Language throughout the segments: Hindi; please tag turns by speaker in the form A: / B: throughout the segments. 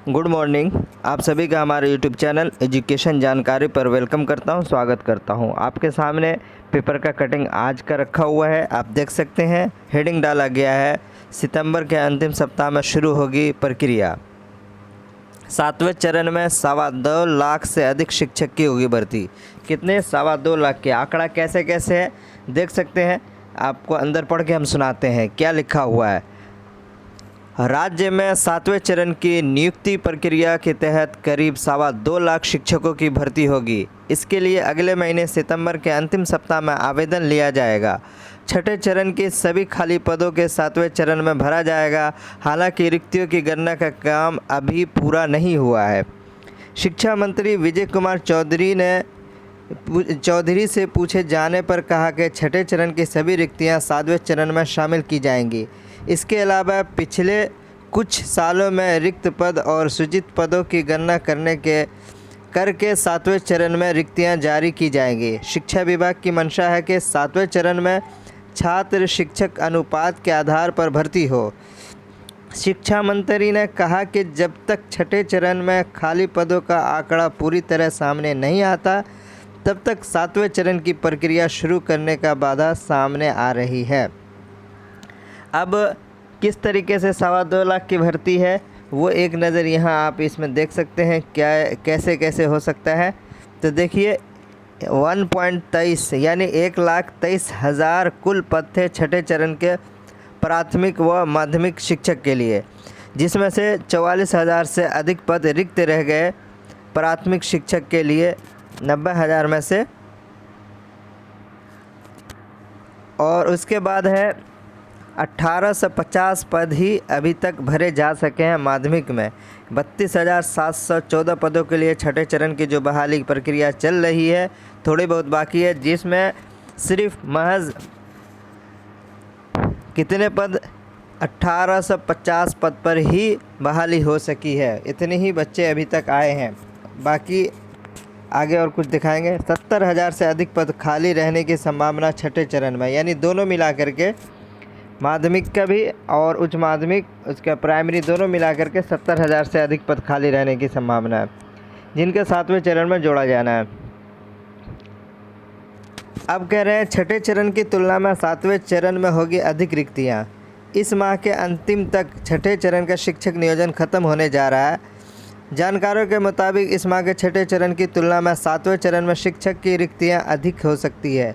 A: Good morning. आप सभी का हमारे यूट्यूब चैनल एजुकेशन जानकारी पर वेलकम करता हूं, स्वागत करता हूं। आपके सामने पेपर का कटिंग आज का रखा हुआ है, आप देख सकते हैं। हेडिंग डाला गया है, सितंबर के अंतिम सप्ताह में शुरू होगी प्रक्रिया। 7वें चरण में 2.25 लाख से अधिक शिक्षक की होगी भर्ती। कितने? 2.25 लाख के। आंकड़ा कैसे कैसे है देख सकते हैं। आपको अंदर पढ़ के हम सुनाते हैं क्या लिखा हुआ है। राज्य में 7वें चरण की नियुक्ति प्रक्रिया के तहत करीब 2.25 लाख शिक्षकों की भर्ती होगी। इसके लिए अगले महीने सितंबर के अंतिम सप्ताह में आवेदन लिया जाएगा। छठे चरण के सभी खाली पदों के 7वें चरण में भरा जाएगा। हालांकि रिक्तियों की गणना का काम अभी पूरा नहीं हुआ है। शिक्षा मंत्री विजय कुमार चौधरी से पूछे जाने पर कहा कि छठे चरण की सभी रिक्तियां 7वें चरण में शामिल की जाएंगी। इसके अलावा पिछले कुछ सालों में रिक्त पद और सृजित पदों की गणना करके 7वें चरण में रिक्तियां जारी की जाएंगी। शिक्षा विभाग की मंशा है कि 7वें चरण में छात्र शिक्षक अनुपात के आधार पर भर्ती हो। शिक्षा मंत्री ने कहा कि जब तक छठे चरण में खाली पदों का आंकड़ा पूरी तरह सामने नहीं आता, तब तक 7वें चरण की प्रक्रिया शुरू करने का बाधा सामने आ रही है। अब किस तरीके से 2.25 लाख की भर्ती है वो एक नज़र यहाँ आप इसमें देख सकते हैं, क्या कैसे कैसे हो सकता है। तो देखिए 1.23 यानी 1,23,000 कुल पद थे छठे चरण के प्राथमिक व माध्यमिक शिक्षक के लिए, जिसमें से 44,000 से अधिक पद रिक्त रह गए प्राथमिक शिक्षक के लिए 90,000 में से। और उसके बाद है 1850 पद ही अभी तक भरे जा सके हैं माध्यमिक में। 32,714 पदों के लिए छठे चरण की जो बहाली प्रक्रिया चल रही है, थोड़ी बहुत बाकी है, जिसमें सिर्फ महज कितने पद 1850 पद पर ही बहाली हो सकी है। इतने ही बच्चे अभी तक आए हैं, बाकी आगे और कुछ दिखाएंगे। 70,000 से अधिक पद खाली रहने की संभावना छठे चरण में, यानी दोनों मिला करके माध्यमिक का भी और उच्च माध्यमिक उसका प्राइमरी दोनों मिलाकर के 70,000 से अधिक पद खाली रहने की संभावना है, जिनके 7वें चरण में जोड़ा जाना है। अब कह रहे हैं छठे चरण की तुलना में 7वें चरण में होगी अधिक रिक्तियां। इस माह के अंतिम तक छठे चरण का शिक्षक नियोजन खत्म होने जा रहा है। जानकारों के मुताबिक इस माह के छठे चरण की तुलना में 7वें चरण में शिक्षक की रिक्तियाँ अधिक हो सकती है।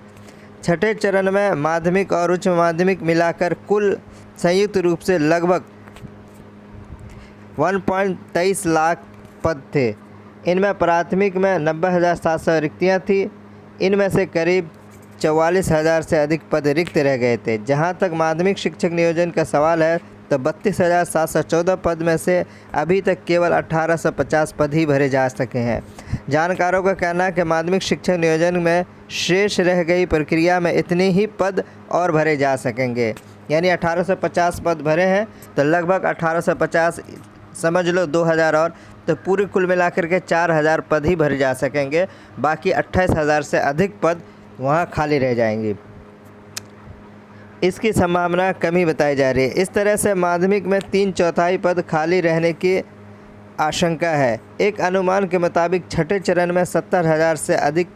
A: छठे चरण में माध्यमिक और उच्च माध्यमिक मिलाकर कुल संयुक्त रूप से लगभग 1.23 लाख पद थे। इनमें प्राथमिक में 90,700 रिक्तियां थी। इनमें से करीब 44,000 से अधिक पद रिक्त रह गए थे। जहां तक माध्यमिक शिक्षक नियोजन का सवाल है तो 32,714 पद में से अभी तक केवल 1,850 पद ही भरे जा सके हैं। जानकारों का कहना है कि माध्यमिक शिक्षक नियोजन में शेष रह गई प्रक्रिया में इतने ही पद और भरे जा सकेंगे, यानी 1,850 पद भरे हैं तो लगभग 1,850 समझ लो 2,000 और, तो पूरे कुल मिलाकर के 4,000 पद ही भरे जा सकेंगे। बाकी 28,000 से अधिक पद वहाँ खाली रह जाएंगी। इसकी संभावना कमी बताई जा रही है। इस तरह से माध्यमिक में 3/4 पद खाली रहने की आशंका है। एक अनुमान के मुताबिक छठे चरण में 70,000 से अधिक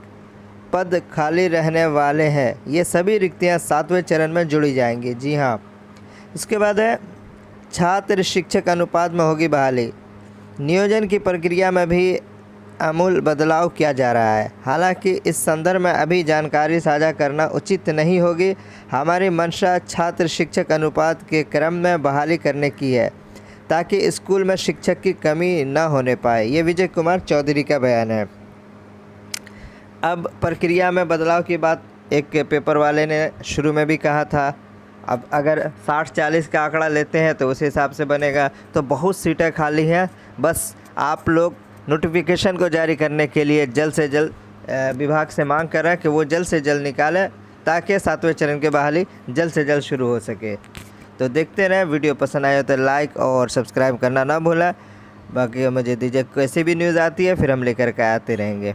A: पद खाली रहने वाले हैं। ये सभी रिक्तियां 7वें चरण में जुड़ी जाएंगी। जी हाँ। इसके बाद है छात्र शिक्षक अनुपात में होगी बहाली। नियोजन की प्रक्रिया में भी आमूल बदलाव किया जा रहा है। हालांकि इस संदर्भ में अभी जानकारी साझा करना उचित नहीं होगी। हमारी मंशा छात्र शिक्षक अनुपात के क्रम में बहाली करने की है, ताकि स्कूल में शिक्षक की कमी न होने पाए। ये विजय कुमार चौधरी का बयान है। अब प्रक्रिया में बदलाव की बात एक पेपर वाले ने शुरू में भी कहा था। अब अगर 60-40 का आंकड़ा लेते हैं तो उस हिसाब से बनेगा। तो बहुत सीटें खाली हैं। बस आप लोग नोटिफिकेशन को जारी करने के लिए जल्द से जल्द विभाग से मांग कर रहे हैं कि वो जल्द से जल्द निकालें, ताकि 7वें चरण की बहाली जल्द से जल्द शुरू हो सके। तो देखते रहें। वीडियो पसंद आए तो लाइक और सब्सक्राइब करना ना भूलें। बाकी मुझे दीजिए, कैसी भी न्यूज़ आती है फिर हम लेकर के आते रहेंगे।